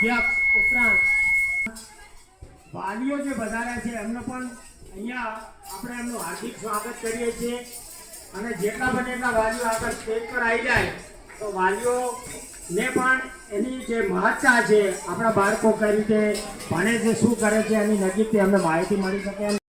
અધ્યક્ષ ઉપરાંત વાલીઓ જે વધાર્યા છે એમને પણ અહીંયા આપણે એમનું હાર્દિક સ્વાગત કરીએ છીએ અને જેટલા બને એટલા વાલીઓ આગળ સ્ટેજ પર આવી જાય તો વાલીઓને પણ એની જે મહત્તા છે આપણા બાળકો કઈ રીતે ભણે છે શું કરે છે એની નજીકથી અમને માહિતી મળી શકે.